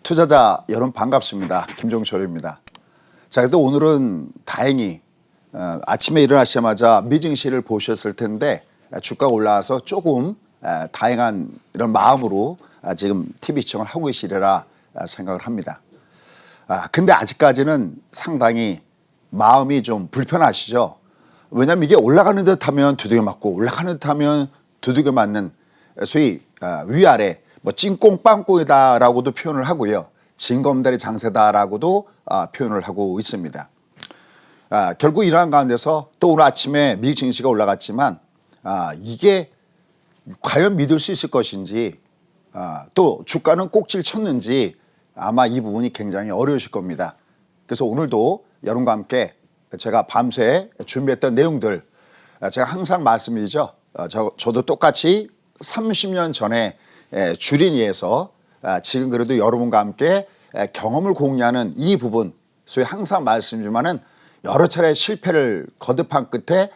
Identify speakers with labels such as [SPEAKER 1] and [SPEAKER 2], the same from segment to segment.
[SPEAKER 1] 투자자 여러분 반갑습니다. 김종철입니다. 자, 그래도 오늘은 다행히 아침에 일어나시자마자 미증시를 보셨을 텐데 주가가 올라와서 조금 다행한 이런 마음으로 지금 TV 시청을 하고 계시리라 생각을 합니다. 근데 아직까지는 상당히 마음이 좀 불편하시죠. 왜냐하면 이게 올라가는 듯 하면 두들겨 맞고 올라가는 듯 하면 두들겨 맞는 소위 위아래 뭐 찐꽁빵꽁이다라고도 표현을 하고요. 징검다리 장세다라고도 표현을 하고 있습니다. 결국 이러한 가운데서 또 오늘 아침에 미국 증시가 올라갔지만 이게 과연 믿을 수 있을 것인지 또 주가는 꼭지를 쳤는지 아마 이 부분이 굉장히 어려우실 겁니다. 그래서 오늘도 여러분과 함께 제가 밤새 준비했던 내용들 제가 항상 말씀드리죠. 저도 똑같이 30년 전에 주린이에서 지금 그래도 여러분과 함께 경험을 공유하는 이 부분 소위 항상 말씀드리지만은 여러 차례 실패를 거듭한 끝에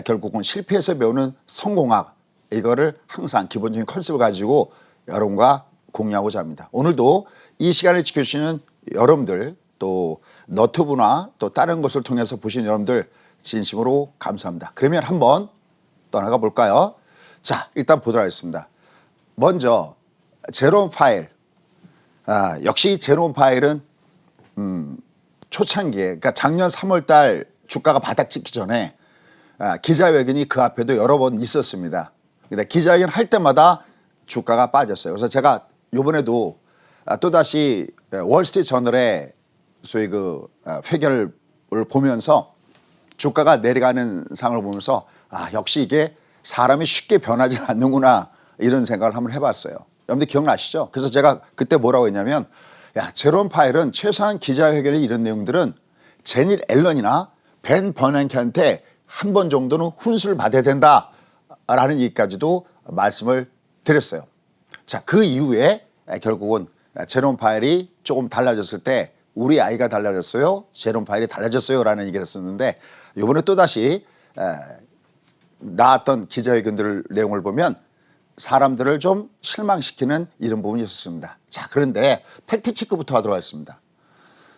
[SPEAKER 1] 결국은 실패에서 배우는 성공학 이거를 항상 기본적인 컨셉을 가지고 여러분과 공유하고자 합니다. 오늘도 이 시간을 지켜주시는 여러분들 또 너튜브나 또 다른 것을 통해서 보시는 여러분들 진심으로 감사합니다. 그러면 한번 떠나가 볼까요? 자, 일단 보도록 하겠습니다. 먼저 제롬 파웰. 역시 제롬 파웰은 초창기에 그러니까 작년 3월 달 주가가 바닥 찍기 전에 기자회견이 그 앞에도 여러 번 있었습니다. 근데 기자회견 할 때마다 주가가 빠졌어요. 그래서 제가 이번에도 또다시 월스트리트 저널의 소위 그 회견을 보면서 주가가 내려가는 상을 보면서 역시 이게 사람이 쉽게 변하지 않는구나 이런 생각을 한번 해봤어요. 여러분들 기억나시죠? 그래서 제가 그때 뭐라고 했냐면 제롬 파웰은 최소한 기자회견의 이런 내용들은 제닛 앨런이나 벤 버냉키한테 한 번 정도는 훈수를 받아야 된다라는 얘기까지도 말씀을 드렸어요. 자, 그 이후에 결국은 제롬 파웰이 조금 달라졌을 때 우리 아이가 달라졌어요. 제롬 파웰이 달라졌어요. 라는 얘기를 했었는데 이번에 또다시 나왔던 기자회견들 내용을 보면 사람들을 좀 실망시키는 이런 부분이 있었습니다. 자, 그런데 팩트체크부터 하도록 하겠습니다.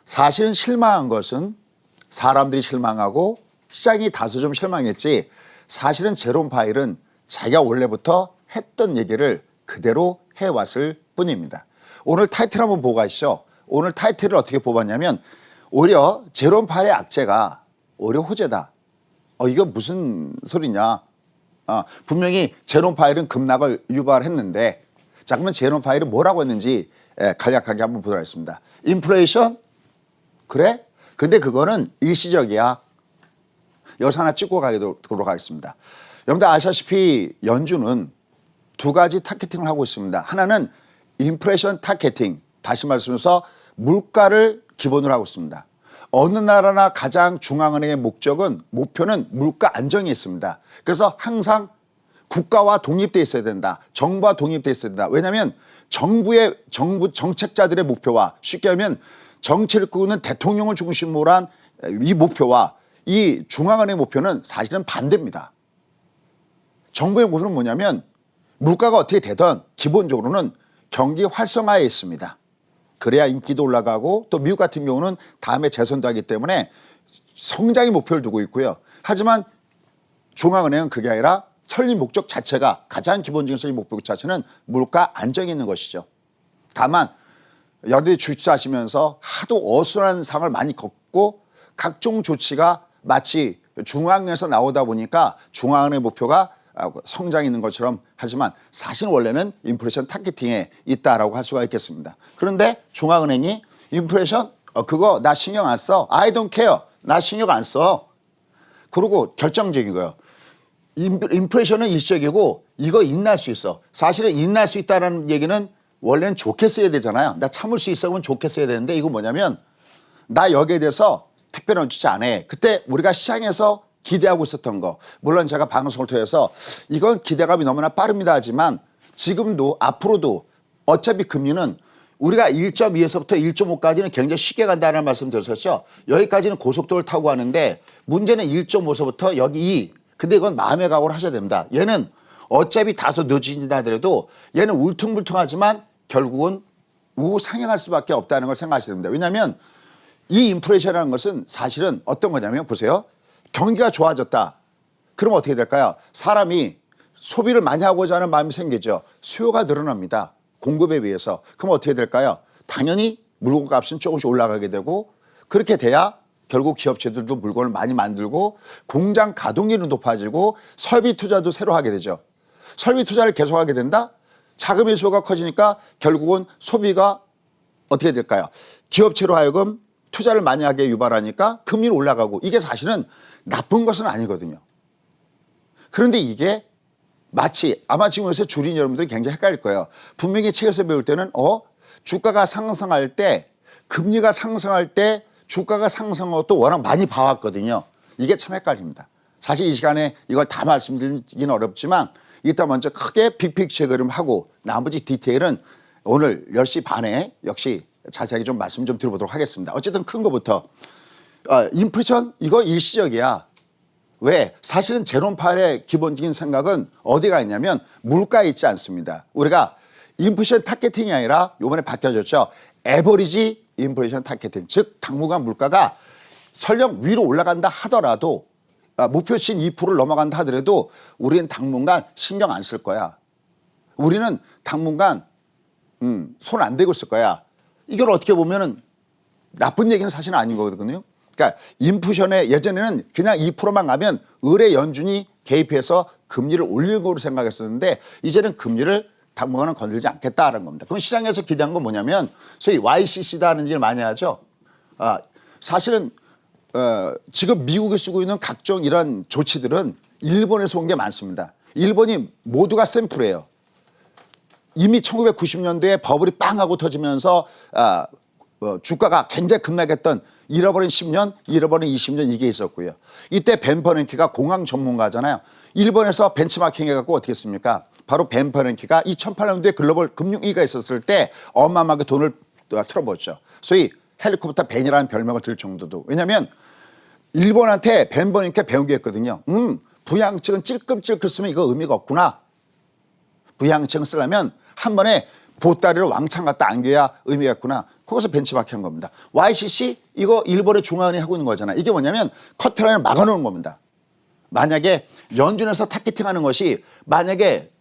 [SPEAKER 1] 사실은 실망한 것은 사람들이 실망하고 시장이 다소 좀 실망했지 사실은 제롬 파웰은 자기가 원래부터 했던 얘기를 그대로 해왔을 뿐입니다. 오늘 타이틀 한번 보고 가시죠. 오늘 타이틀을 어떻게 뽑았냐면 오히려 제롬 파웰의 악재가 오히려 호재다. 이거 무슨 소리냐. 분명히 제롬 파웰은 급락을 유발했는데 자, 그러면 제롬 파웰은 뭐라고 했는지 간략하게 한번 보도록 하겠습니다. 인플레이션? 그래? 근데 그거는 일시적이야. 여기서 하나 찍고 가도록 하겠습니다. 여러분들 아시다시피 연준은 두 가지 타겟팅을 하고 있습니다. 하나는 인플레이션 타겟팅, 다시 말씀해서 물가를 기본으로 하고 있습니다. 어느 나라나 가장 중앙은행의 목표는 물가 안정이 있습니다. 그래서 항상 국가와 독립돼 있어야 된다. 정부와 독립돼 있어야 된다. 왜냐하면 정부 정책자들의 목표와 쉽게 하면 정치를 꾸는 대통령을 중심으로 한 이 목표와 이 중앙은행의 목표는 사실은 반대입니다. 정부의 목표는 뭐냐면 물가가 어떻게 되든 기본적으로는 경기 활성화에 있습니다. 그래야 인기도 올라가고 또 미국 같은 경우는 다음에 재선도 하기 때문에 성장의 목표를 두고 있고요. 하지만 중앙은행은 그게 아니라 설립 목적 자체가 가장 기본적인 설립 목적 자체는 물가 안정이 있는 것이죠. 다만 여러분들이 주식하시면서 하도 어수선한 상을 많이 걷고 각종 조치가 마치 중앙에서 나오다 보니까 중앙은행의 목표가 성장이 있는 것처럼 하지만 사실은 원래는 인플레이션 타겟팅에 있다라고 할 수가 있겠습니다. 그런데 중앙은행이 인플레이션 그거 나 신경 안 써. I don't care. 나 신경 안 써. 그리고 결정적인 거예요. 인플레이션은 일시적이고 이거 인내할 수 있어. 사실은 인내할 수 있다는 얘기는 원래는 좋게 써야 되잖아요. 나 참을 수 있어 그러면 좋게 써야 되는데 이거 뭐냐면 나 여기에 대해서 특별한 주체 안 해. 그때 우리가 시장에서 기대하고 있었던 거 물론 제가 방송을 통해서 이건 기대감이 너무나 빠릅니다 하지만 지금도 앞으로도 어차피 금리는 우리가 1.2에서부터 1.5까지는 굉장히 쉽게 간다는 말씀 드렸었죠. 여기까지는 고속도로를 타고 가는데 문제는 1.5에서부터 여기 2. 근데 이건 마음의 각오를 하셔야 됩니다. 얘는 어차피 다소 늦어진다 하더라도 얘는 울퉁불퉁하지만 결국은 우상향할 수밖에 없다는 걸 생각하셔야 됩니다. 왜냐하면 이 인플레이션이라는 것은 사실은 어떤 거냐면 보세요. 경기가 좋아졌다. 그럼 어떻게 될까요? 사람이 소비를 많이 하고자 하는 마음이 생기죠. 수요가 늘어납니다. 공급에 비해서. 그럼 어떻게 될까요? 당연히 물건 값은 조금씩 올라가게 되고 그렇게 돼야 결국 기업체들도 물건을 많이 만들고 공장 가동률은 높아지고 설비 투자도 새로 하게 되죠. 설비 투자를 계속하게 된다? 자금의 수요가 커지니까 결국은 소비가 어떻게 될까요? 기업체로 하여금 투자를 많이 하게 유발하니까 금리는 올라가고 이게 사실은 나쁜 것은 아니거든요. 그런데 이게 마치 아마 지금 요새 주린 여러분들이 굉장히 헷갈릴 거예요. 분명히 책에서 배울 때는 주가가 상승할 때 금리가 상승할 때 주가가 상승한 것도 워낙 많이 봐왔거든요. 이게 참 헷갈립니다. 사실 이 시간에 이걸 다 말씀드리긴 어렵지만 일단 먼저 크게 빅픽처 그림하고 나머지 디테일은 오늘 10시 반에 역시 자세하게 좀 말씀 좀 드려보도록 하겠습니다. 어쨌든 큰 거부터 인플레이션 이거 일시적이야. 왜? 사실은 제롬 파웰의 기본적인 생각은 어디가 있냐면 물가에 있지 않습니다. 우리가 인플레이션 타겟팅이 아니라 이번에 바뀌어졌죠. 에버리지 인플레이션 타겟팅. 즉 당분간 물가가 설령 위로 올라간다 하더라도 목표치인 2%를 넘어간다 하더라도 우리는 당분간 신경 안 쓸 거야. 우리는 당분간 손 안 대고 있을 거야. 이걸 어떻게 보면은 나쁜 얘기는 사실은 아닌 거거든요. 그러니까 인플레이션에 예전에는 그냥 2%만 가면 의뢰 연준이 개입해서 금리를 올리는 거로 생각했었는데 이제는 금리를 당분간은 건들지 않겠다는 겁니다. 그럼 시장에서 기대한 건 뭐냐면 소위 YCC다는 얘기를 많이 하죠. 사실은 지금 미국이 쓰고 있는 각종 이런 조치들은 일본에서 온 게 많습니다. 일본이 모두가 샘플이에요. 이미 1990년대에 버블이 빵 하고 터지면서 주가가 굉장히 급락했던 잃어버린 10년, 잃어버린 20년 이게 있었고요. 이때 벤 버냉키가 공항 전문가잖아요. 일본에서 벤치마킹 해갖고 어떻게 했습니까? 바로 벤 버냉키가 2008년도에 글로벌 금융위기가 있었을 때 어마어마하게 돈을 틀어부었죠. 소위 헬리콥터 벤이라는 별명을 들 정도도. 왜냐하면 일본한테 벤 버냉키가 배운 게 있거든요. 부양책은 찔끔찔끔 쓰면 이거 의미가 없구나. 부양책을 쓰려면 한 번에 보따리를 왕창 갖다 안겨야 의미가 있구나. 거기서 벤치마킹 한 겁니다. YCC 이거 일본의 중앙은행이 하고 있는 거잖아요. 이게 뭐냐면 커트라인을 막아놓은 겁니다. 만약에 연준에서 타겟팅하는 것이 만약에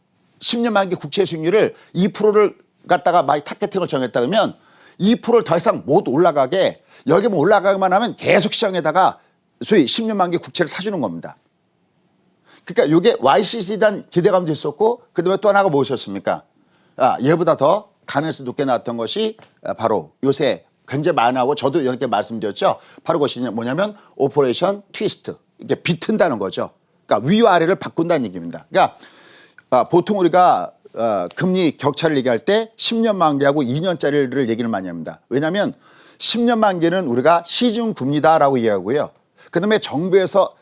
[SPEAKER 1] 10년 만기 국채 수익률을 2%를 갖다가 많이 타겟팅을 정했다 그러면 2%를 더 이상 못 올라가게 여기만 올라가기만 하면 계속 시장에다가 소위 10년 만기 국채를 사주는 겁니다. 그러니까 이게 YCC에 대한 기대감도 있었고 그다음에 또 하나가 무엇이었습니까? 얘보다 더 가능성이 높게 나왔던 것이 바로 요새 굉장히 많이 나오고 저도 이렇게 말씀드렸죠. 바로 그것이 뭐냐면 오퍼레이션 트위스트. 이게 비튼다는 거죠. 그러니까 위와 아래를 바꾼다는 얘기입니다. 그러니까 보통 우리가 금리 격차를 얘기할 때 10년 만기하고 2년짜리를 얘기를 많이 합니다. 왜냐하면 10년 만기는 우리가 시중금리다라고 이해하고요. 그다음에 정부에서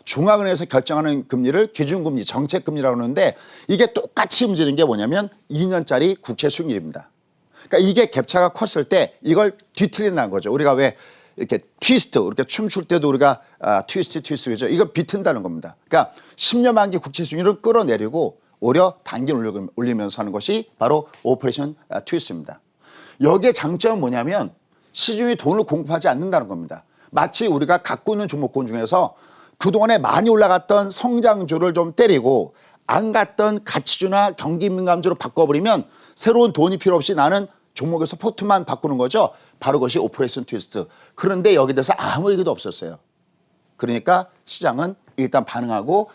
[SPEAKER 1] 중앙은행에서 결정하는 금리를 기준금리, 정책금리라고 하는데 이게 똑같이 움직이는 게 뭐냐면 2년짜리 국채 수익률입니다. 그러니까 이게 갭차가 컸을 때 이걸 뒤틀린다는 거죠. 우리가 왜 이렇게 트위스트, 이렇게 춤출 때도 우리가 트위스트죠. 이걸 비튼다는 겁니다. 그러니까 10년 만기 국채 수익률을 끌어내리고 오히려 단기를 올리면서 하는 것이 바로 오퍼레이션 트위스트입니다. 여기에 장점은 뭐냐면 시중에 돈을 공급하지 않는다는 겁니다. 마치 우리가 갖고 있는 종목군 중에서 그동안에 많이 올라갔던 성장주를 좀 때리고 안 갔던 가치주나 경기민감주로 바꿔버리면 새로운 돈이 필요 없이 나는 종목에서 포트만 바꾸는 거죠. 바로 그것이 오퍼레이션 트위스트. 그런데 여기 대해서 아무 얘기도 없었어요. 그러니까 시장은 일단 반응하고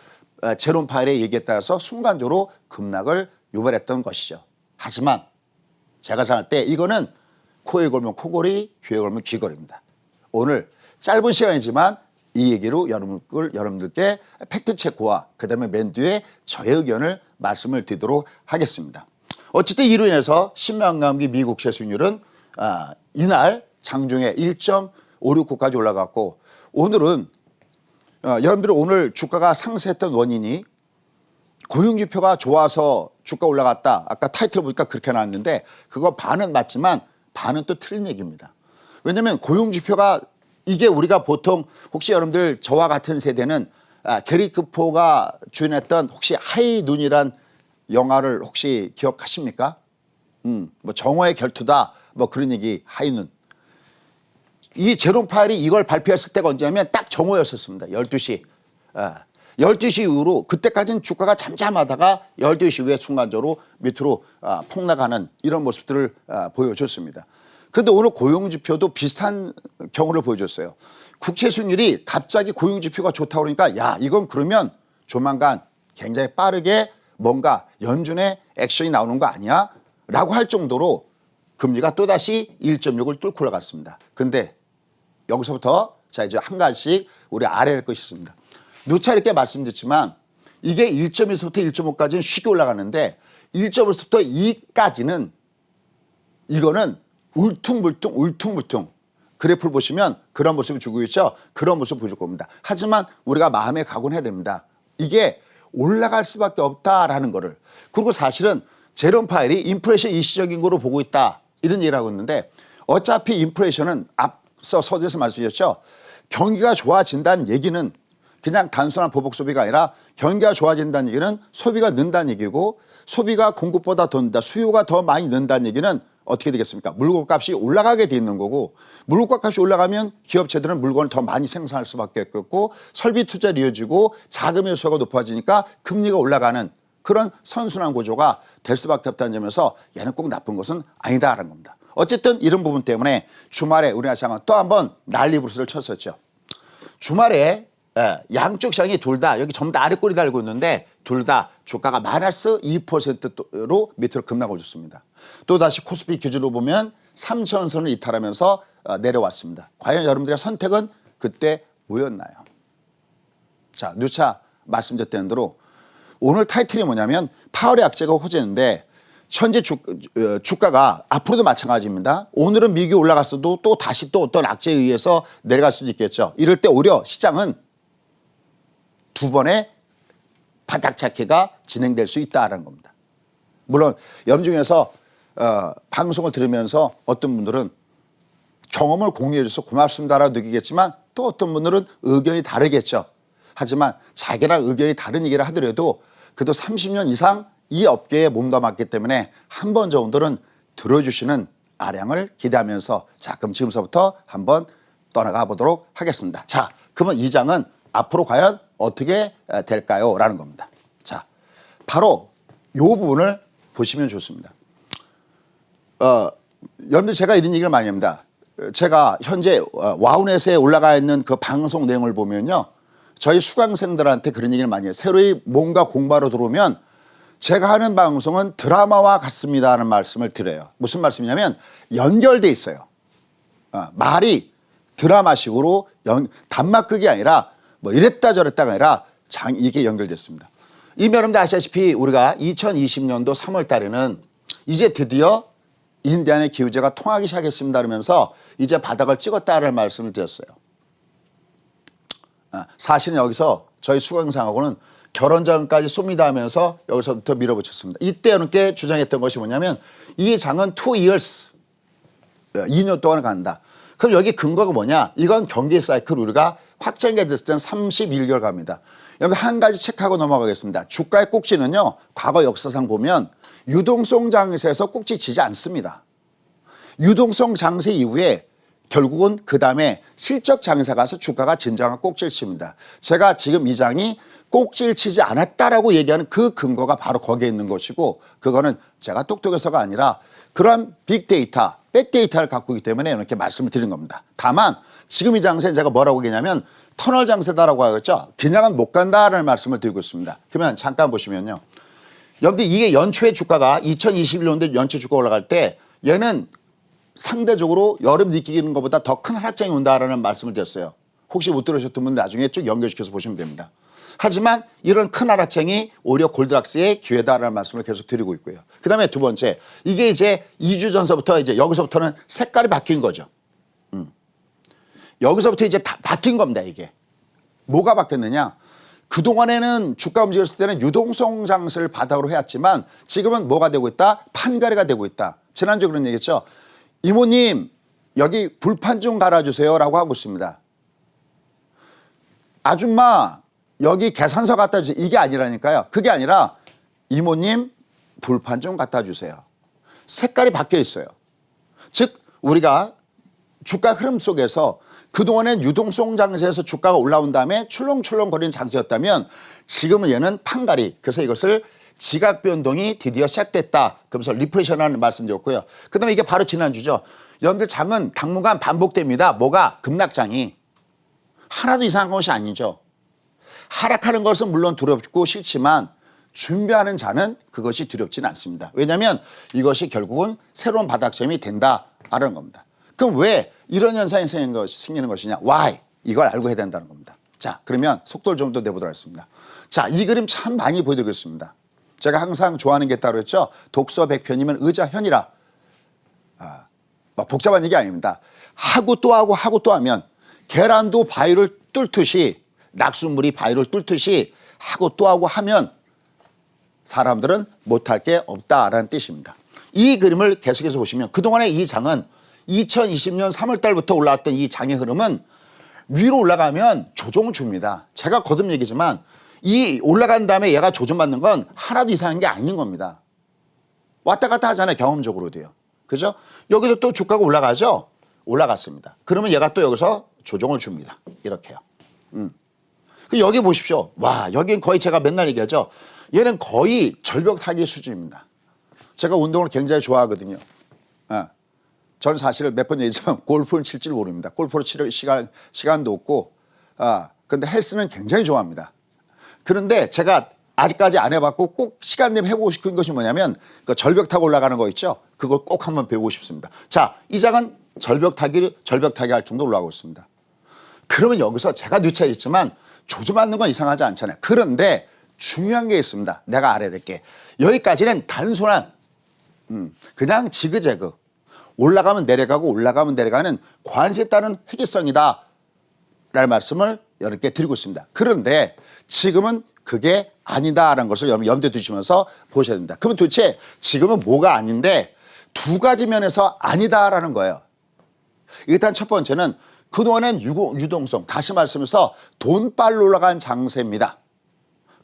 [SPEAKER 1] 제롬 파웰의 얘기에 따라서 순간적으로 급락을 유발했던 것이죠. 하지만 제가 생각할 때 이거는 코에 걸면 코걸이, 귀에 걸면 귀걸이입니다. 오늘 짧은 시간이지만 이 얘기로 여러분들께 팩트체크와 그다음에 맨 뒤에 저의 의견을 말씀을 드리도록 하겠습니다. 어쨌든 이로 인해서 10년 만기 미국 수익률은 이날 장중에 1.569까지 올라갔고 오늘은 여러분들이 오늘 주가가 상승했던 원인이 고용지표가 좋아서 주가 올라갔다. 아까 타이틀 보니까 그렇게 나왔는데 그거 반은 맞지만 반은 또 틀린 얘기입니다. 왜냐하면 고용지표가 이게 우리가 보통 혹시 여러분들 저와 같은 세대는 게리 크포가 주연했던 혹시 하이 눈이란 영화를 혹시 기억하십니까? 뭐 정오의 결투다 뭐 그런 얘기 하이는 이 제롬 파웰이 이걸 발표했을 때가 언제냐면 딱 정오였었습니다. 12시. 12시 이후로 그때까지는 주가가 잠잠하다가 12시 이후에 순간적으로 밑으로 폭락하는 이런 모습들을 보여줬습니다. 그런데 오늘 고용지표도 비슷한 경우를 보여줬어요. 국채 수익률이 갑자기 고용지표가 좋다고 그러니까 야 이건 그러면 조만간 굉장히 빠르게 뭔가 연준의 액션이 나오는 거 아니야? 라고 할 정도로 금리가 또다시 1.6을 뚫고 올라갔습니다. 근데 여기서부터 자 이제 한 가지씩 우리 알아야 할 것이 있습니다. 누차 이렇게 말씀드렸지만 이게 1.1에서부터 1.5까지는 쉽게 올라가는데 1.5에서부터 2까지는 이거는 울퉁불퉁 그래프를 보시면 그런 모습을 주고 있죠. 그런 모습을 보여줄 겁니다. 하지만 우리가 마음에 각오는 해야 됩니다. 이게 올라갈 수밖에 없다라는 거를. 그리고 사실은 제롬 파웰이 인플레이션 일시적인 거로 보고 있다 이런 얘기를 하고 있는데 어차피 인플레이션은 앞서 서두에서 말씀드렸죠. 경기가 좋아진다는 얘기는 그냥 단순한 보복 소비가 아니라 경기가 좋아진다는 얘기는 소비가 는다는 얘기고 소비가 공급보다 더 는다. 수요가 더 많이 는다는 얘기는 어떻게 되겠습니까? 물건값이 올라가게 돼 있는 거고 물건값이 올라가면 기업체들은 물건을 더 많이 생산할 수밖에 없고 설비 투자를 이어지고 자금의 수요가 높아지니까 금리가 올라가는 그런 선순환 구조가 될 수밖에 없다는 점에서 얘는 꼭 나쁜 것은 아니다라는 겁니다. 어쨌든 이런 부분 때문에 주말에 우리나라 시장은 또 한번 난리부르스를 쳤었죠. 주말에 양쪽 시장이 둘 다 여기 전부 다 아래 꼬리 달고 있는데 둘 다 주가가 마이너스 2%로 밑으로 급락을 줬습니다. 또다시 코스피 기준으로 보면 3,000선을 이탈하면서 내려왔습니다. 과연 여러분들의 선택은 그때 뭐였나요? 자, 누차 말씀드렸던 대로 오늘 타이틀이 뭐냐면 파월의 악재가 호재인데 현재 주가가 앞으로도 마찬가지입니다. 오늘은 미국이 올라갔어도 또 다시 또 어떤 악재에 의해서 내려갈 수도 있겠죠. 이럴 때 오히려 시장은 두 번의 바닥차기가 진행될 수 있다는 겁니다. 물론 여러분 중에서 방송을 들으면서 어떤 분들은 경험을 공유해 줘서 고맙습니다라고 느끼겠지만 또 어떤 분들은 의견이 다르겠죠. 하지만 자기랑 의견이 다른 얘기를 하더라도 그래도 30년 이상 이 업계에 몸담았기 때문에 한 번 정도는 들어주시는 아량을 기대하면서 자 그럼 지금서부터 한번 떠나가 보도록 하겠습니다. 자 그러면 이 장은 앞으로 과연 어떻게 될까요? 라는 겁니다. 자 바로 이 부분을 보시면 좋습니다. 여러분들 제가 이런 얘기를 많이 합니다. 제가 현재 와우넷에 올라가 있는 그 방송 내용을 보면요. 저희 수강생들한테 그런 얘기를 많이 해요. 새로이 뭔가 공부하러 들어오면 제가 하는 방송은 드라마와 같습니다 하는 말씀을 드려요. 무슨 말씀이냐면 연결돼 있어요. 말이 드라마식으로 단막극이 아니라 뭐 이랬다 저랬다가 아니라 이게 연결됐습니다. 이미 여러분들 아시다시피 우리가 2020년도 3월 달에는 이제 드디어 인디안의 기후제가 통하기 시작했습니다 그러면서 이제 바닥을 찍었다는 말씀을 드렸어요. 사실은 여기서 저희 수강생하고는 결혼장까지 쏩니다 하면서 여기서부터 밀어붙였습니다. 이때 어느께 주장했던 것이 뭐냐면 이 장은 2 years, 2년 동안 간다. 그럼 여기 근거가 뭐냐? 이건 경기 사이클 우리가 확정이 됐을 때는 31개월 갑니다. 여기 한 가지 체크하고 넘어가겠습니다. 주가의 꼭지는요. 과거 역사상 보면 유동성 장세에서 꼭지 치지 않습니다. 유동성 장세 이후에 결국은 그 다음에 실적 장세가 가서 주가가 진정한 꼭지를 칩니다. 제가 지금 이 장이 꼭지를 치지 않았다라고 얘기하는 그 근거가 바로 거기에 있는 것이고 그거는 제가 똑똑해서가 아니라 그런 빅데이터, 백데이터를 갖고 있기 때문에 이렇게 말씀을 드린 겁니다. 다만 지금 이 장세는 제가 뭐라고 얘기하냐면 터널 장세다라고 하겠죠. 그냥은 못 간다라는 말씀을 드리고 있습니다. 그러면 잠깐 보시면요. 여러분들 이게 연초에 주가가 2021년도 연초 주가 올라갈 때 얘는 상대적으로 여름 느끼는 것보다 더 큰 하락장이 온다라는 말씀을 드렸어요. 혹시 못 들으셨던 분들 나중에 쭉 연결시켜서 보시면 됩니다. 하지만 이런 큰 하락장이 오히려 골드락스의 기회다라는 말씀을 계속 드리고 있고요. 그 다음에 두 번째, 이게 이제 2주 전서부터 이제 여기서부터는 색깔이 바뀐 거죠. 여기서부터 이제 다 바뀐 겁니다, 이게. 뭐가 바뀌었느냐? 그동안에는 주가 움직였을 때는 유동성 장세를 바닥으로 해왔지만 지금은 뭐가 되고 있다? 판가리가 되고 있다. 지난주에 그런 얘기했죠. 이모님, 여기 불판 좀 갈아주세요 라고 하고 있습니다. 아줌마, 여기 계산서 갖다 주세요. 이게 아니라니까요. 그게 아니라 이모님 불판 좀 갖다 주세요. 색깔이 바뀌어 있어요. 즉 우리가 주가 흐름 속에서 그동안엔 유동성 장세에서 주가가 올라온 다음에 출렁출렁거리는 장세였다면 지금은 얘는 판가리. 그래서 이것을 지각 변동이 드디어 시작됐다. 그러면서 리프레셔라는 말씀드렸고요. 그다음에 이게 바로 지난주죠. 여러분들 장은 당분간 반복됩니다. 뭐가? 급락장이. 하나도 이상한 것이 아니죠. 하락하는 것은 물론 두렵고 싫지만 준비하는 자는 그것이 두렵지는 않습니다. 왜냐하면 이것이 결국은 새로운 바닥점이 된다라는 겁니다. 그럼 왜 이런 현상이 생기는 것이냐? Why? 이걸 알고 해야 된다는 겁니다. 자, 그러면 속도를 좀 더 내보도록 하겠습니다. 자, 이 그림 참 많이 보여드리겠습니다. 제가 항상 좋아하는 게 따로 있죠. 독서 100편이면 의자현이라. 복잡한 얘기 아닙니다. 하고 또 하고 하고 또 하면 계란도 바위를 뚫듯이 낙수물이 바위를 뚫듯이 하고 또 하고 하면 사람들은 못할 게 없다라는 뜻입니다. 이 그림을 계속해서 보시면 그동안의 이 장은 2020년 3월 달부터 올라왔던 이 장의 흐름은 위로 올라가면 조정을 줍니다. 제가 거듭 얘기지만 이 올라간 다음에 얘가 조정받는 건 하나도 이상한 게 아닌 겁니다. 왔다 갔다 하잖아요. 경험적으로도요. 그죠? 여기도 또 주가가 올라가죠? 올라갔습니다. 그러면 얘가 또 여기서 조정을 줍니다. 이렇게요. 여기 보십시오. 와, 여긴 거의 제가 맨날 얘기하죠. 얘는 거의 절벽 타기 수준입니다. 제가 운동을 굉장히 좋아하거든요. 저는 사실 몇 번 얘기했지만 골프는 칠 줄 모릅니다. 골프를 칠 시간도 없고, 근데 헬스는 굉장히 좋아합니다. 그런데 제가 아직까지 안 해봤고 꼭 시간 내면 해보고 싶은 것이 뭐냐면 그 절벽 타고 올라가는 거 있죠. 그걸 꼭 한번 배우고 싶습니다. 자, 이 장은 절벽 타기 할 정도로 올라가고 있습니다. 그러면 여기서 제가 뉘쳐있지만 조져맞는 건 이상하지 않잖아요. 그런데 중요한 게 있습니다. 내가 알아야 될 게. 여기까지는 단순한 그냥 지그재그 올라가면 내려가고 올라가면 내려가는 관세에 따른 회귀성이다 라는 말씀을 여러분께 드리고 있습니다. 그런데 지금은 그게 아니다라는 것을 여러분 염두에 두시면서 보셔야 됩니다. 그러면 도대체 지금은 뭐가 아닌데 두 가지 면에서 아니다라는 거예요. 일단 첫 번째는 그동안엔 유동성, 다시 말씀해서 돈빨로 올라간 장세입니다.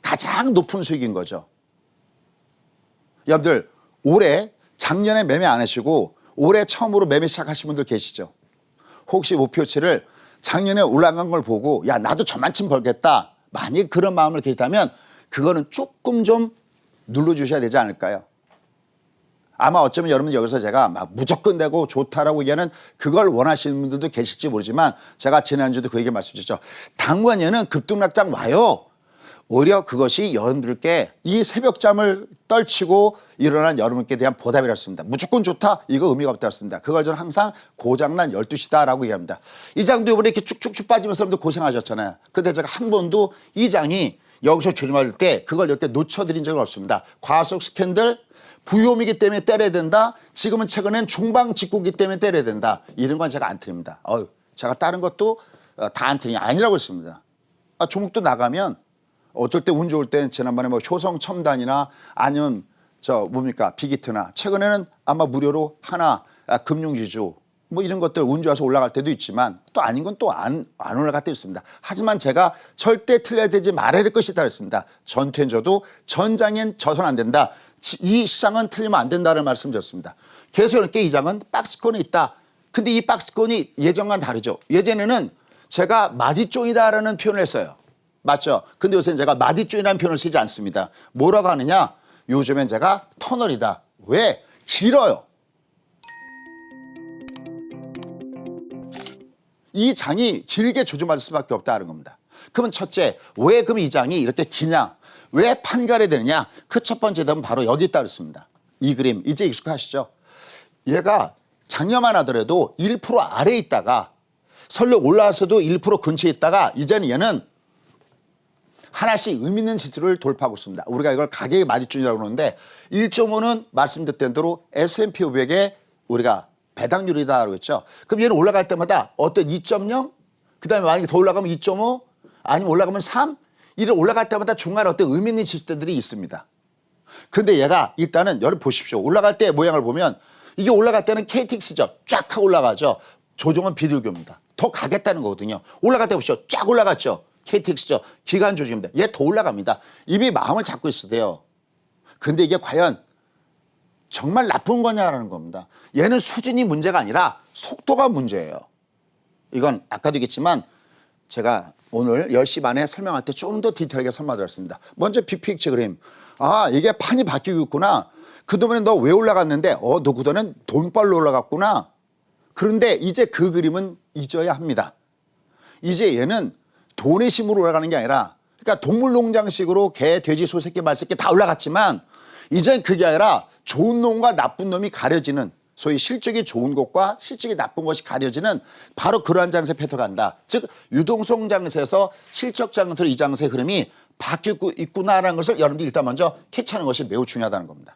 [SPEAKER 1] 가장 높은 수익인 거죠. 여러분들 올해 작년에 매매 안 하시고 올해 처음으로 매매 시작하신 분들 계시죠? 혹시 목표치를 작년에 올라간 걸 보고 야 나도 저만큼 벌겠다. 만약 그런 마음을 계시다면 그거는 조금 좀 눌러주셔야 되지 않을까요? 아마 어쩌면 여러분 여기서 제가 막 무조건 되고 좋다라고 얘기하는 그걸 원하시는 분들도 계실지 모르지만 제가 지난주도 그 얘기 말씀드렸죠. 당분간 얘는 급등락장 와요. 오히려 그것이 여러분들께 이 새벽잠을 떨치고 일어난 여러분께 대한 보답이었습니다. 무조건 좋다? 이거 의미가 없다였습니다. 그걸 저는 항상 고장난 12시다라고 얘기합니다. 이 장도 이번에 이렇게 쭉쭉쭉 빠지면서 여러분들 고생하셨잖아요. 근데 제가 한 번도 이 장이 여기서 조심할 때 그걸 이렇게 놓쳐드린 적은 없습니다. 과속 스캔들, 부요미기 때문에 때려야 된다. 지금은 최근엔 중방 직구기 때문에 때려야 된다. 이런 건 제가 안 틀립니다. 제가 다른 것도 다 안 틀린 게 아니라고 했습니다. 종목도 나가면 어쩔 때 운 좋을 때는 지난번에 뭐 효성 첨단이나 아니면 뭡니까 빅히트나 최근에는 아마 무료로 하나 금융지주 뭐 이런 것들 운 좋아서 올라갈 때도 있지만 또 아닌 건 또 안 올라갈 때도 있습니다. 하지만 제가 절대 틀려야 되지 말아야 될 것이 있다 그랬습니다. 전투엔저도 전장엔 져선 안 된다. 이 시장은 틀리면 안 된다는 말씀드렸습니다. 계속 이렇게 이 장은 박스권이 있다. 근데 이 박스권이 예전과는 다르죠. 예전에는 제가 마디종이다라는 표현을 했어요. 맞죠? 근데 요새는 제가 마디종이라는 표현을 쓰지 않습니다. 뭐라고 하느냐? 요즘엔 제가 터널이다. 왜? 길어요. 이 장이 길게 조정받을 수밖에 없다는 겁니다. 그러면 첫째, 왜 그럼 이 장이 이렇게 기냐? 왜 판가리 되느냐? 그 첫 번째 답은 바로 여기 있다 그랬습니다. 이 그림 이제 익숙하시죠? 얘가 작년만 하더라도 1% 아래에 있다가 설령 올라와서도 1% 근처에 있다가 이제는 얘는 하나씩 의미 있는 지수를 돌파하고 있습니다. 우리가 이걸 가격의 마디준이라고 그러는데 1.5는 말씀드렸던 대로 S&P 500의 우리가 배당률이다라고 했죠. 그럼 얘는 올라갈 때마다 어떤 2.0 그다음에 만약에 더 올라가면 2.5 아니면 올라가면 3 이를 올라갈 때마다 중간에 어떤 의미 있는 지수들이 있습니다. 근데 얘가 일단은 여러분 보십시오. 올라갈 때 모양을 보면 이게 올라갈 때는 KTX죠. 쫙 하고 올라가죠. 조정은 비둘기입니다. 더 가겠다는 거거든요. 올라갈 때 보십시오. 쫙 올라갔죠. KTX죠. 기간 조정입니다. 얘 더 올라갑니다. 이미 마음을 잡고 있어야 돼요. 근데 이게 과연 정말 나쁜 거냐라는 겁니다. 얘는 수준이 문제가 아니라 속도가 문제예요. 이건 아까도 얘기했지만 제가 오늘 10시 반에 설명할 때 좀 더 디테일하게 설명드렸습니다. 먼저 빅픽처 그림. 아, 이게 판이 바뀌고 있구나. 그동안에 너 왜 올라갔는데 너 그동안은 돈벌로 올라갔구나. 그런데 이제 그 그림은 잊어야 합니다. 이제 얘는 돈의 힘으로 올라가는 게 아니라, 그러니까 동물농장식으로 개, 돼지, 소새끼, 말새끼 다 올라갔지만 이젠 그게 아니라 좋은 놈과 나쁜 놈이 가려지는, 소위 실적이 좋은 것과 실적이 나쁜 것이 가려지는 바로 그러한 장세 패턴을 간다. 즉 유동성 장세에서 실적 장세로 이 장세 흐름이 바뀌고 있구나라는 것을 여러분들이 일단 먼저 캐치하는 것이 매우 중요하다는 겁니다.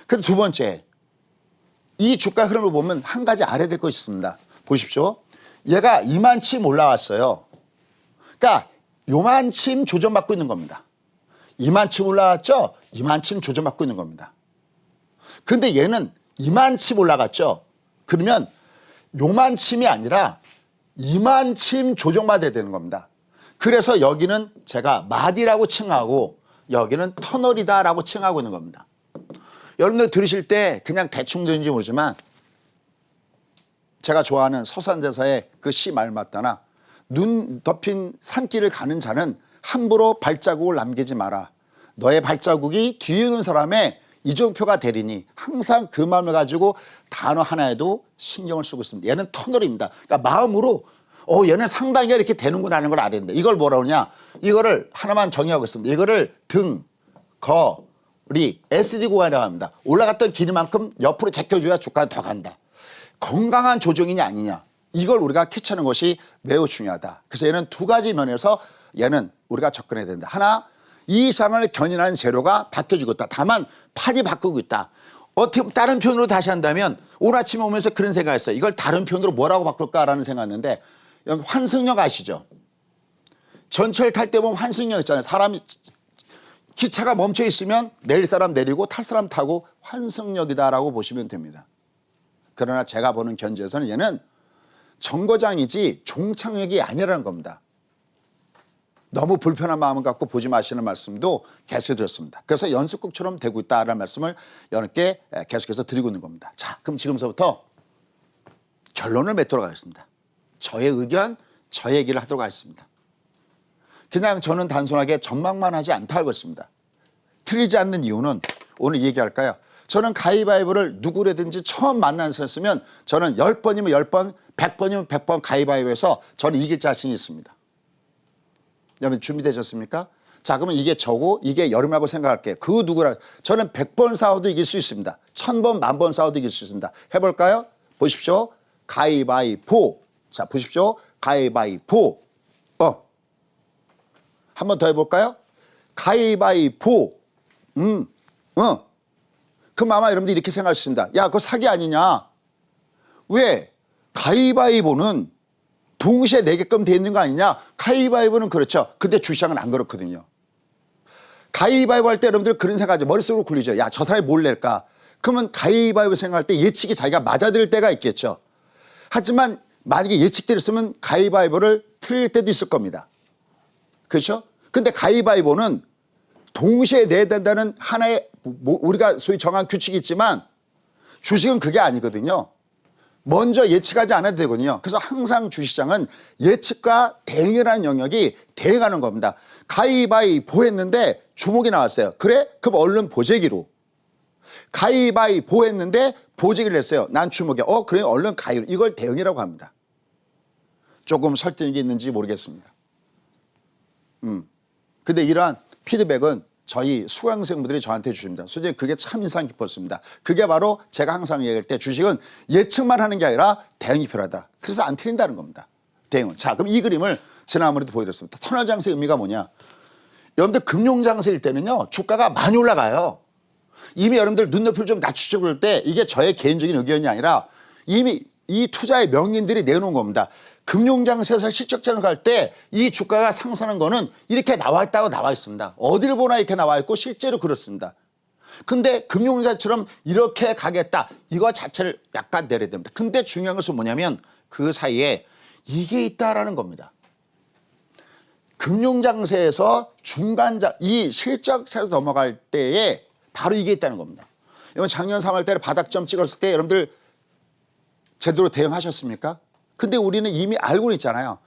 [SPEAKER 1] 그런데 두 번째, 이 주가 흐름을 보면 한 가지 알아야 될 것이 있습니다. 보십시오. 얘가 이만큼 올라왔어요. 그러니까 요만큼 조정받고 있는 겁니다. 이만큼 올라왔죠? 이만큼 조정받고 있는 겁니다. 근데 얘는 이만큼 올라갔죠? 그러면 요만큼이 아니라 이만큼 조정받아야 되는 겁니다. 그래서 여기는 제가 마디라고 칭하고 여기는 터널이다라고 칭하고 있는 겁니다. 여러분들 들으실 때 그냥 대충 들은지 모르지만 제가 좋아하는 서산대사의 그 시 말 맞다나 눈 덮인 산길을 가는 자는 함부로 발자국을 남기지 마라. 너의 발자국이 뒤에 있는 사람의 이정표가 되리니 항상 그 마음을 가지고 단어 하나에도 신경을 쓰고 있습니다. 얘는 터널입니다. 그러니까 마음으로 얘는 상당히 이렇게 되는구나 하는 걸 알아야 된다. 이걸 뭐라고 하냐. 이거를 하나만 정의하고 있습니다. 이거를 등, 거리, SD 구간이라고 합니다. 올라갔던 길이만큼 옆으로 제껴줘야 주가가 더 간다. 건강한 조정이냐 아니냐. 이걸 우리가 캐치하는 것이 매우 중요하다. 그래서 얘는 두 가지 면에서 얘는 우리가 접근해야 된다. 하나, 이 이상을 견인하는 재료가 바뀌어지고 있다. 다만 판이 바꾸고 있다. 어떻게 다른 표현으로 다시 한다면 오늘 아침에 오면서 그런 생각했어요. 이걸 다른 표현으로 뭐라고 바꿀까라는 생각했는데 환승역 아시죠? 전철 탈 때 보면 환승역 있잖아요. 사람이 기차가 멈춰 있으면 내릴 사람 내리고 탈 사람 타고 환승역이다라고 보시면 됩니다. 그러나 제가 보는 견지에서는 얘는 정거장이지 종착역이 아니라는 겁니다. 너무 불편한 마음을 갖고 보지 마시는 말씀도 계속 드렸습니다. 그래서 연습국처럼 되고 있다라는 말씀을 여러분께 계속해서 드리고 있는 겁니다. 자, 그럼 지금서부터 결론을 맺도록 하겠습니다. 저의 의견, 저의 얘기를 하도록 하겠습니다. 그냥 저는 단순하게 전망만 하지 않다고 했습니다. 틀리지 않는 이유는 오늘 얘기할까요? 저는 가위바위보를 누구라든지 처음 만나셨으면 저는 10번이면 10번, 100번이면 100번 가위바위보에서 저는 이길 자신이 있습니다. 여러분 준비되셨습니까? 자, 그러면 이게 저고 이게 여름이라고 생각할게요. 그 누구라 저는 100번 싸워도 이길 수 있습니다. 1000번, 10,000번 싸워도 이길 수 있습니다. 해볼까요? 보십시오. 가위바위보. 자, 보십시오. 가위바위보. 한 번 더 해볼까요? 가위바위보. 그럼 아마 여러분들이 이렇게 생각할 수 있습니다. 야, 그거 사기 아니냐? 왜? 가위바위보는 동시에 내게끔 돼 있는 거 아니냐? 가위바위보는 그렇죠. 근데 주시장은 안 그렇거든요. 가위바위보 할 때 여러분들 그런 생각하죠. 머릿속으로 굴리죠. 야, 저 사람이 뭘 낼까? 그러면 가위바위보 생각할 때 예측이 자기가 맞아들일 때가 있겠죠. 하지만 만약에 예측대로 있으면 가위바위보를 틀릴 때도 있을 겁니다. 그렇죠? 근데 가위바위보는 동시에 내야 된다는 하나의 우리가 소위 정한 규칙이 있지만 주식은 그게 아니거든요. 먼저 예측하지 않아도 되거든요. 그래서 항상 주식시장은 예측과 대응이라는 영역이 대응하는 겁니다. 가위바위보 했는데 주목이 나왔어요. 그래? 그럼 얼른 보재기로. 가위바위보 했는데 보재기를 냈어요. 난 주목에. 그래? 얼른 가위로. 이걸 대응이라고 합니다. 조금 설득이 있는지 모르겠습니다. 근데 이러한 피드백은 저희 수강생분들이 저한테 주십니다. 솔직히 그게 참 인상 깊었습니다. 그게 바로 제가 항상 얘기할 때 주식은 예측만 하는 게 아니라 대응이 필요하다. 그래서 안 틀린다는 겁니다. 대응은. 자, 그럼 이 그림을 지난번에도 보여드렸습니다. 터널 장세의 의미가 뭐냐. 여러분들 금융 장세일 때는요. 주가가 많이 올라가요. 이미 여러분들 눈높이를 좀 낮추려고 할 때 이게 저의 개인적인 의견이 아니라 이미 이 투자의 명인들이 내놓은 겁니다. 금융장세에서 실적자를 갈 때 이 주가가 상승하는 거는 이렇게 나와 있다고 나와 있습니다. 어디를 보나 이렇게 나와 있고 실제로 그렇습니다. 근데 금융자처럼 이렇게 가겠다. 이거 자체를 약간 내려야 됩니다. 근데 중요한 것은 뭐냐면 그 사이에 이게 있다라는 겁니다. 금융장세에서 이 실적자로 넘어갈 때에 바로 이게 있다는 겁니다. 이번 작년 3월 달에 바닥점 찍었을 때 여러분들 제대로 대응하셨습니까? 근데 우리는 이미 알고 있잖아요.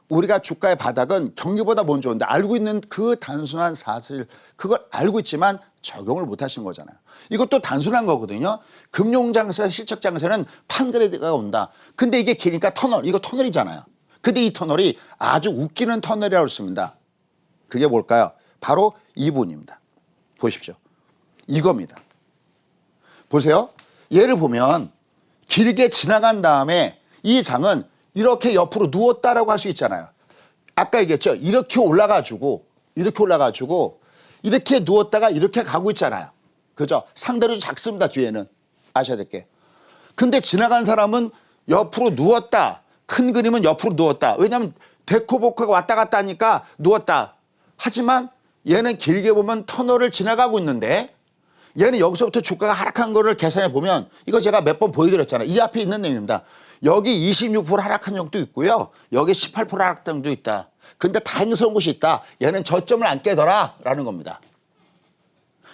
[SPEAKER 1] 우리가 주가의 바닥은 경기보다 먼저 온다. 알고 있는 그 단순한 사실, 그걸 알고 있지만 적용을 못 하신 거잖아요. 이것도 단순한 거거든요. 금융장세, 실적장세는 판트레드가 온다. 근데 이게 기니까 터널, 이거 터널이잖아요. 근데 이 터널이 아주 웃기는 터널이라고 했습니다. 그게 뭘까요? 바로 이분입니다. 보십시오. 이겁니다. 보세요. 얘를 보면 길게 지나간 다음에 이 장은 이렇게 옆으로 누웠다라고 할 수 있잖아요. 아까 얘기했죠. 이렇게 올라가지고 이렇게 누웠다가 이렇게 가고 있잖아요. 그죠? 상대로 작습니다. 뒤에는. 아셔야 될 게. 근데 지나간 사람은 옆으로 누웠다. 큰 그림은 옆으로 누웠다. 왜냐하면 데코보크가 왔다 갔다 하니까 누웠다. 하지만 얘는 길게 보면 터널을 지나가고 있는데 얘는 여기서부터 주가가 하락한 거를 계산해 보면 이거 제가 몇 번 보여드렸잖아요. 이 앞에 있는 내용입니다. 여기 26% 하락한 적도 있고요. 여기 18% 하락한 적도 있다. 근데 다행스러운 것이 있다. 얘는 저점을 안 깨더라 라는 겁니다.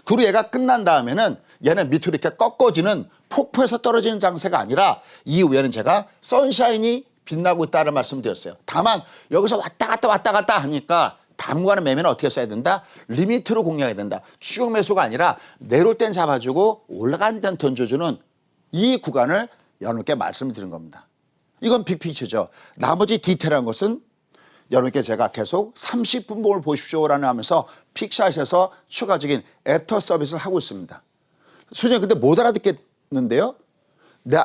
[SPEAKER 1] 그리고 얘가 끝난 다음에는 얘는 밑으로 이렇게 꺾어지는 폭포에서 떨어지는 장세가 아니라 이후에는 제가 선샤인이 빛나고 있다는 말씀을 드렸어요. 다만 여기서 왔다 갔다 하니까 당분간의 매매는 어떻게 써야 된다? 리미트로 공략해야 된다. 추격 매수가 아니라 내려올 땐 잡아주고 올라간 데는 던져주는 이 구간을 여러분께 말씀을 드린 겁니다. 이건 빅픽처죠. 나머지 디테일한 것은 여러분께 제가 계속 30분 봉을 보십시오라는 하면서 픽샷에서 추가적인 애프터 서비스를 하고 있습니다. 수정이 근데 못 알아듣겠는데요.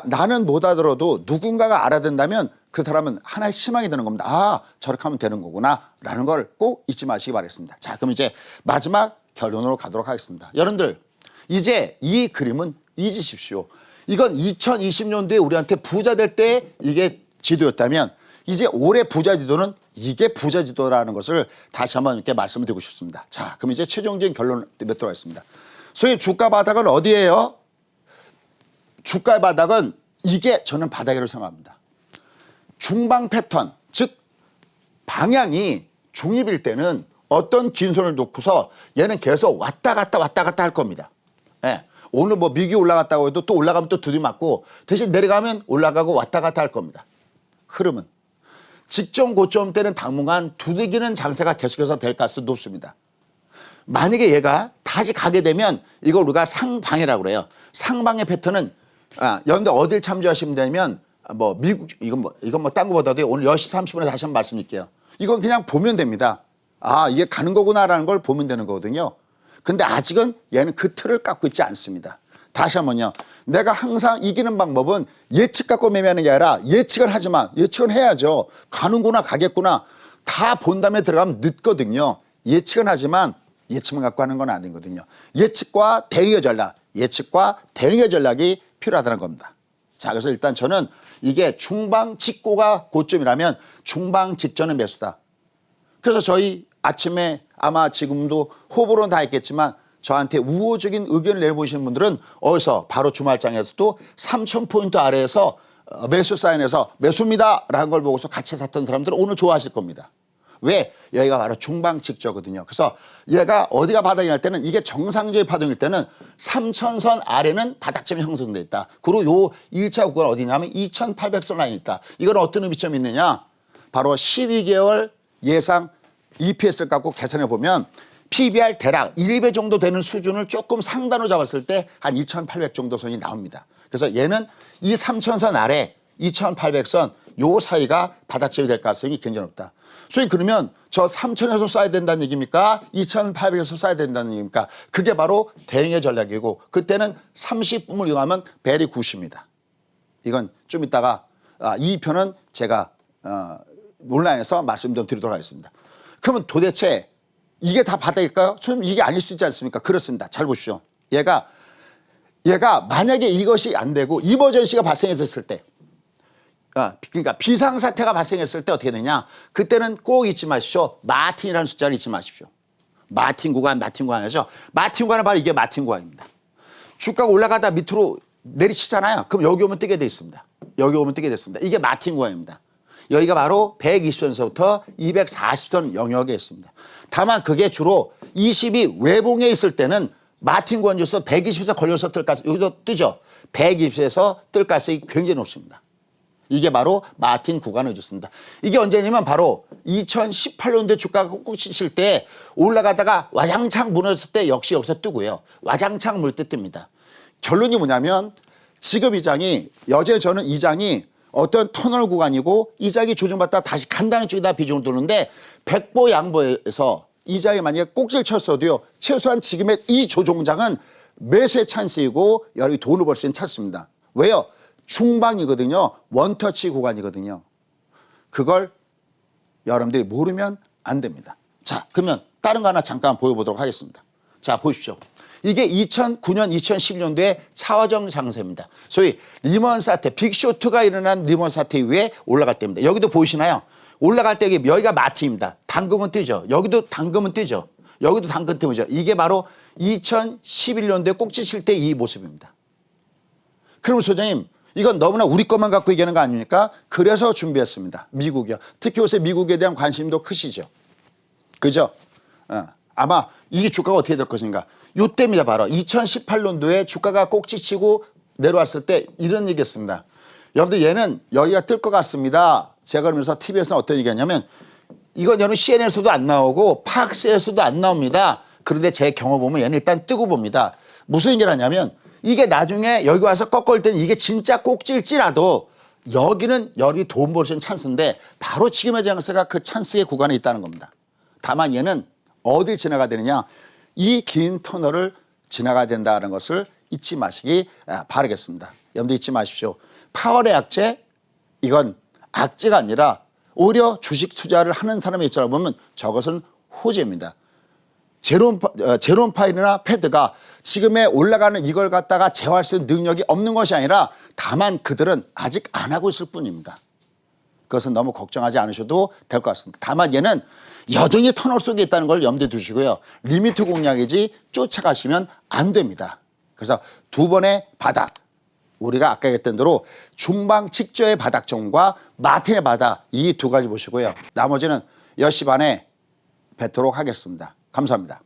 [SPEAKER 1] 나는 못 알아들어도 누군가가 알아듣는다면 그 사람은 하나의 희망이 되는 겁니다. 아, 저렇게 하면 되는 거구나 라는 걸 꼭 잊지 마시기 바라겠습니다. 자, 그럼 이제 마지막 결론으로 가도록 하겠습니다. 여러분들 이제 이 그림은 잊으십시오. 이건 2020년도에 우리한테 부자 될 때 이게 지도였다면 이제 올해 부자 지도는 이게 부자 지도라는 것을 다시 한번 이렇게 말씀을 드리고 싶습니다. 자, 그럼 이제 최종적인 결론을 맺도록 하겠습니다. 소위 주가 바닥은 어디예요? 주가의 바닥은 이게 저는 바닥이라고 생각합니다. 중방 패턴, 즉 방향이 중립일 때는 어떤 긴선을 놓고서 얘는 계속 왔다 갔다 할 겁니다. 예. 오늘 뭐 미국이 올라갔다고 해도 또 올라가면 또 두드맞고 대신 내려가면 올라가고 왔다 갔다 할 겁니다. 흐름은. 직전 고점 때는 당분간 두들기는 장세가 계속해서 될 가능성이 높습니다. 만약에 얘가 다시 가게 되면 이걸 우리가 상방이라고 그래요. 상방의 패턴은 여러분들 어딜 참조하시면 되면 뭐 미국 이건 뭐 딴 거보다도 오늘 10시 30분에 다시 한번 말씀드릴게요. 이건 그냥 보면 됩니다. 아, 이게 가는 거구나라는 걸 보면 되는 거거든요. 근데 아직은 얘는 그 틀을 갖고 있지 않습니다. 다시 한번요. 내가 항상 이기는 방법은 예측 갖고 매매하는 게 아니라 예측은 하지만 예측은 해야죠. 가는구나 가겠구나 다 본 다음에 들어가면 늦거든요. 예측은 하지만 예측만 갖고 하는 건 아니거든요. 예측과 대응의 전략이 필요하다는 겁니다. 자, 그래서 일단 저는 이게 중방 직고가 고점이라면 중방 직전의 매수다. 그래서 저희 아침에 아마 지금도 호불호는 다 있겠지만 저한테 우호적인 의견을 내보시는 분들은 어디서 바로 주말장에서도 3,000포인트 아래에서 매수 사인에서 매수입니다 라는 걸 보고서 같이 샀던 사람들은 오늘 좋아하실 겁니다. 왜? 여기가 바로 중방 직저거든요. 그래서 얘가 어디가 바닥이 날 때는 이게 정상적인 바닥일 때는 3,000선 아래는 바닥점이 형성돼 있다. 그리고 요 1차 구간 어디냐면 2,800선 라인이 있다. 이건 어떤 의미점이 있느냐? 바로 12개월 예상 EPS를 갖고 계산해 보면 PBR 대략 1배 정도 되는 수준을 조금 상단으로 잡았을 때 한 2,800 정도 선이 나옵니다. 그래서 얘는 이 3,000선 아래 2,800선 요 사이가 바닥점이 될 가능성이 굉장히 높다. 소위 그러면 저 3,000에서 쏴야 된다는 얘기입니까? 2,800에서 쏴야 된다는 얘기입니까? 그게 바로 대응의 전략이고 그때는 30분을 이용하면 벨이 90입니다. 이건 좀 이따가 이 편은 제가 온라인에서 말씀 좀 드리도록 하겠습니다. 그러면 도대체 이게 다 바닥일까요? 좀 이게 아닐 수 있지 않습니까? 그렇습니다. 잘 보십시오. 얘가 만약에 이것이 안 되고 이머전시가 발생했을 때 그러니까 비상사태가 발생했을 때 어떻게 되냐. 그때는 꼭 잊지 마십시오. 마틴이라는 숫자를 잊지 마십시오. 마틴 구간이죠. 마틴 구간은 바로 이게 마틴 구간입니다. 주가가 올라가다 밑으로 내리치잖아요. 그럼 여기 오면 뜨게 돼 있습니다. 이게 마틴 구간입니다. 여기가 바로 120선에서부터 240선 영역에 있습니다. 다만 그게 주로 20이 외봉에 있을 때는 마틴 구간주에서 120에서 걸려서 뜰 가능성이 여기도 뜨죠. 120에서 뜰 가능성이 굉장히 높습니다. 이게 바로 마틴 구간을 줬습니다. 이게 언제냐면 바로 2018년도에 주가가 꼭꼭 치실 때 올라가다가 와장창 무너졌을 때 역시 여기서 뜨고요. 와장창 물 때 뜹니다. 결론이 뭐냐면 지금 이 장이 여제 저는 이 장이 어떤 터널 구간이고 이 장이 조정받다 다시 간다는 쪽에다 비중을 두는데 백보 양보에서 이 장이 만약에 꼭지를 쳤어도요. 최소한 지금의 이 조종장은 매수의 찬스이고 여러분이 돈을 벌 수 있는 찬스입니다. 왜요? 중방이거든요. 원터치 구간이거든요. 그걸 여러분들이 모르면 안 됩니다. 자, 그러면 다른 거 하나 잠깐 보여보도록 하겠습니다. 자, 보십시오. 이게 2009년, 2012년도에 차화정 장세입니다. 소위 리먼 사태, 빅쇼트가 일어난 리먼 사태 이후에 올라갈 때입니다. 여기도 보이시나요? 올라갈 때 여기가 마티입니다. 당금은 뜨죠. 여기도 당금은 뜨죠. 여기도 당금 뜨죠. 이게 바로 2011년도에 꼭지 칠 때 이 모습입니다. 그럼 소장님, 이건 너무나 우리 것만 갖고 얘기하는 거 아닙니까? 그래서 준비했습니다. 미국이요. 특히 요새 미국에 대한 관심도 크시죠. 그죠? 아마 이게 주가가 어떻게 될 것인가. 이때입니다. 바로 2018년도에 주가가 꼭지치고 내려왔을 때 이런 얘기했습니다. 여러분들 얘는 여기가 뜰 것 같습니다. 제가 그러면서 TV에서는 어떤 얘기하냐면 이건 여러분 CNN에서도 안 나오고 팍스에서도 안 나옵니다. 그런데 제 경험 보면 얘는 일단 뜨고 봅니다. 무슨 얘기를 하냐면 이게 나중에 여기 와서 꺾을 때는 이게 진짜 꼭질지라도 여기는 여기 돈 벌 수 있는 찬스인데 바로 지금의 장세가 그 찬스의 구간에 있다는 겁니다. 다만 얘는 어딜 지나가야 되느냐. 이 긴 터널을 지나가야 된다는 것을 잊지 마시기 바라겠습니다. 여러분들 잊지 마십시오. 파월의 악재 이건 악재가 아니라 오히려 주식 투자를 하는 사람의 입장을 보면 저것은 호재입니다. 제롬 파일이나 패드가 지금의 올라가는 이걸 갖다가 제어할 수 있는 능력이 없는 것이 아니라 다만 그들은 아직 안 하고 있을 뿐입니다. 그것은 너무 걱정하지 않으셔도 될 것 같습니다. 다만 얘는 여전히 터널 속에 있다는 걸 염두에 두시고요. 리미트 공략이지 쫓아가시면 안 됩니다. 그래서 두 번의 바닥, 우리가 아까 얘기했던 대로 중방 직저의 바닥점과 마틴의 바닥 이 두 가지 보시고요. 나머지는 10시 반에 뵙도록 하겠습니다. 감사합니다.